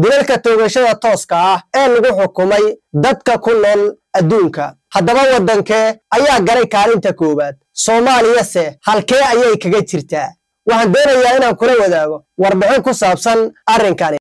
dilalka toogashada tooska ah ee lagu xukumay dadka ku nool adduunka. haddaba waddankee ayaa galay kaalinta koowaad? Soomaaliyase halkee ayay kaga jirtaa? waxaan doonayaa inaan kula wadaago warbixin ku saabsan arrinkani.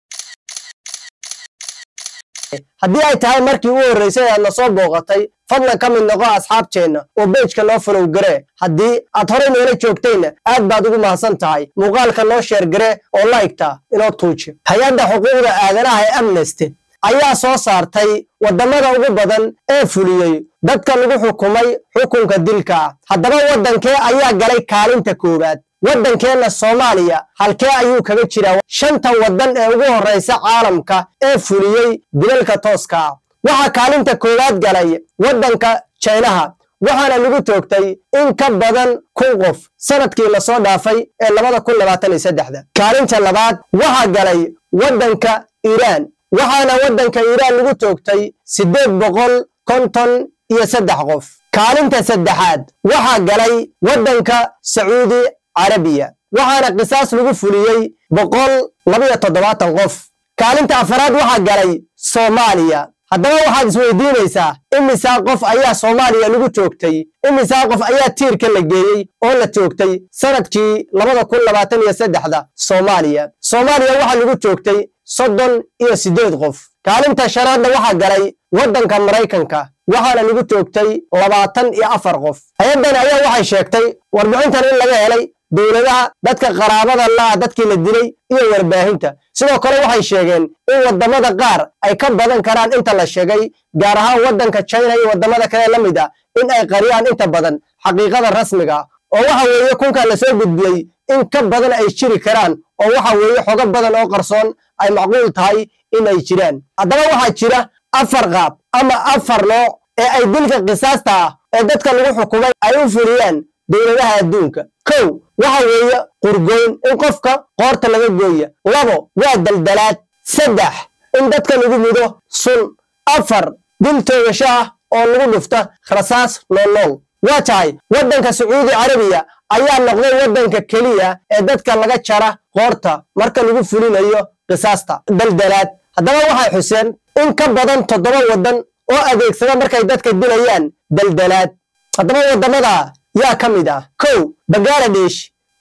haddii ay tahay markii ugu horreysay aad na soo booqatay, fadlan ka mid noqo asxaabteenna oo page-ka noo follow garee. haddii aad horey noola joogtayna aad baad ugu mahadsan tahay. muuqaalka noo share garee oo like-ta inoo tuuji. hay-adda xuquuqda aadanaha ee Amnesty ayaa soo saartay waddamada ugu badan ee fuliyey dadka lagu xukumay xukunka dilka ah. haddaba waddankee ayaa galay kaalinta koowaad? waddankeenna Soomaaliya halkee ayuu kaga jiraa 5 waddan ee ugu horreysa caalamka ee fuliyey dilalka tooska ah? waxaa kaalinta koowaad galay waddanka Chinaha, waxaana lagu toogtay in ka badan 1,000 qof sanadkii la soo dhaafay ee 2023. kaalinta labaad waxaa galay waddanka Iiraan, waxaana waddanka Iiraan lagu toogtay 853 qof. kaalinta saddexaad waxaa galay waddanka Sacuudi Carabiya, waxaana qisaas lagu fuliyey 127 qof. kaalinta afraad waxaa galay Soomaaliya. haddaba waxaad isweydiinaysaa, imisaa qof ayaa Soomaaliya lagu toogtay? imisaa qof ayaa tiirka la geeyey oo la toogtay sanadkii 2023 Soomaaliya? Soomaaliya waxaa lagu toogtay 38 qof. kaalinta shanaadna waxaa galay waddanka Maraykanka, waxaana lagu toogtay 24 qof. hay-addan ayaa waxay sheegtay warbixintan in laga helay dowladaha, dadka qaraabada la dadkii la dilay iyo warbaahinta. sidoo kale waxay sheegeen in waddamada qaar ay ka badan karaan inta la sheegay, gaar ahaan waddanka China iyo waddamada kale la mid ah, in ay qariyaan inta badan xaqiiqada rasmiga ah. oo waxa weeye kunka la soo gudbiyey in ka badan ay jiri karaan, oo waxa weeye xogo badan oo qarsoon ay macquul tahay in ay jiraan. haddaba waxaa jira 4 qaab ama 4 nooc ee ay dilka qisaasta ah ee dadka lagu xukumay ay u fuliyaan dowladaha adduunka. 1 waxa weeye qurgoyn, in qofka qoorta laga gooyo. 2 waa daldalaad. 3 in dadka lagu mudo sun. 4 dil toogasho ah oo lagu dhufta rasaas nool. waa tahay waddanka Sacuudi Carabiya ayaa noqday waddanka keliya ee dadka laga jara qoorta marka lagu fulinayo qisaasta daldalaad. haddaba waxay xuseen in ka badan 7 waddan oo adeegsada markay dadka dilayaan daldalaad. haddaba waddamada yaa ka mid ah: 1 Bangladesh,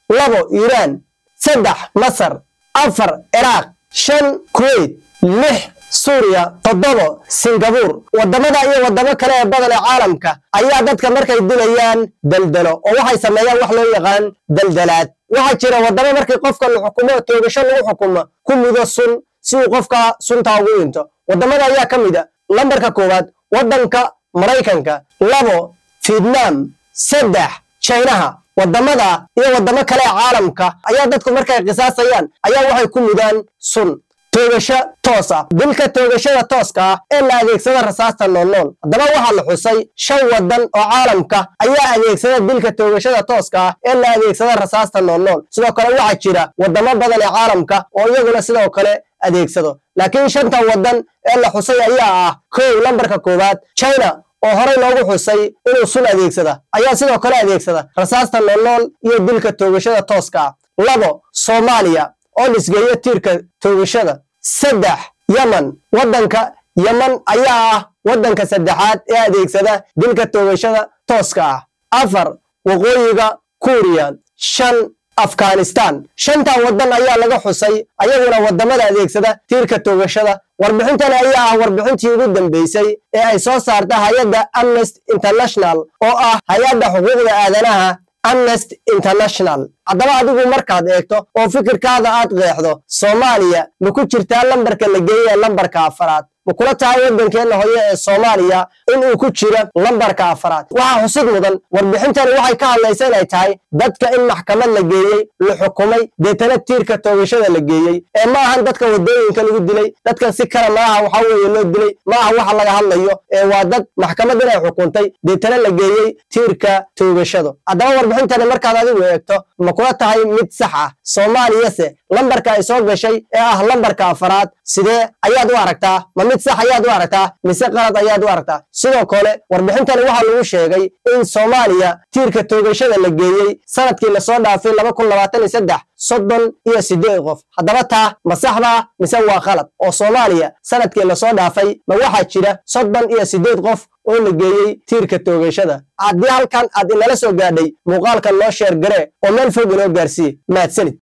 2 Iiraan, 3 Masar, 4 Ciraaq, 5 Kuwait, 6 Suuriya, 7 Singapore. waddamada iyo waddamo kale ee badan ee caalamka ayaa dadka markay dilayaan daldalo, oo waxay sameeyaan wax loo yaqaan daldalaad. waxaa jira waddamo markii qofka la xukumo toogasho lagu xukumo ku mudo sun si uu qofka sunta ugu dhinto. waddamada ayaa ka mid ah: lambarka 1 waddanka Maraykanka, 2 Vietnam, 3 Chinaha. waddamada iyo waddamo kale ee caalamka ayaa dadku markay qisaasayaan ayaa waxay ku mudaan sun. toogasho toos ah. dilka toogashada tooska ah ee la adeegsada rasaasta nool. haddaba waxaa la xusay 5 waddan oo caalamka ayaa adeegsada dilka toogashada tooska ah ee la adeegsada rasaasta nool. sidoo kale waxaa jira waddamo badan ee caalamka oo iyaguna sidoo kale adeegsado, laakiin 5 waddan ee la xusay ayaa ah: 1 lambarka 1 China, oo horey loogu xusay inuu sun adeegsada, ayaa sidoo kale adeegsada rasaasta nool iyo dilka toogashada tooska ah. 2 Soomaaliya, oo dhisgeeya tiirka toogashada. 3 Yemen, waddanka Yemen ayaa ah waddanka saddexaad ee adeegsada dilka toogashada tooska ah. 4 Waqooyiga Kuuriya. 5 Afghanistan. 5 waddan ayaa laga xusay ayaguna waddamada adeegsada tiirka toogashada. warbixintan ayaa ah warbixintii ugu dambeysay ee ay soo saarta hay-adda Amnesty International, oo ah hay-adda xuquuqda aadanaha Amnesty International. haddaba adigu markaad eegto oo fikirkaada aad qeexdo, Soomaaliya ma ku jirtaa lambarka la geeyay lambarka 4? ma kula tahay waddankeena hooyo ee Soomaaliya in uu ku jiro lambarka 4? waxaa xusid mudan, warbixintani waxay ka hadlaysaa inay tahay dadka in maxkamad la geeyey, la xukumay, deetana tiirka toogashada la geeyey, ee ma ahan dadka waddooyinka lagu dilay. dadkan si kale malaha waxa weeye loo dilay, ma aha waxa laga hadlayo, ee waa dad maxkamad inay xukuntay deetana la geeyey tiirka toogashada. haddaba warbixintani markaad adigu eegto, ma kula tahay mid sax ah? Soomaaliyase lambarka ay soo gashay ee ah lambarka 4 sidee ayaad u aragtaa? ma mid sax ayaad u aragtaa mise qalad ayaad u aragtaa sidoo kale warbixintani waxaa lagu sheegay in Soomaaliya tiirka toogashada la geeyay sanadkii la soo dhaafay 2023 38 qof haddaba taa ma saxda mise waa qalad oo Soomaaliya sanadkii la soo dhaafay ma waxaa jira 38 qof oo la geeyay tiirka toogashada haddii halkan aad inala soo gaadhay muuqaalkan loo sheer garee oo meel fog inoo gaarsiiyay mahadsanid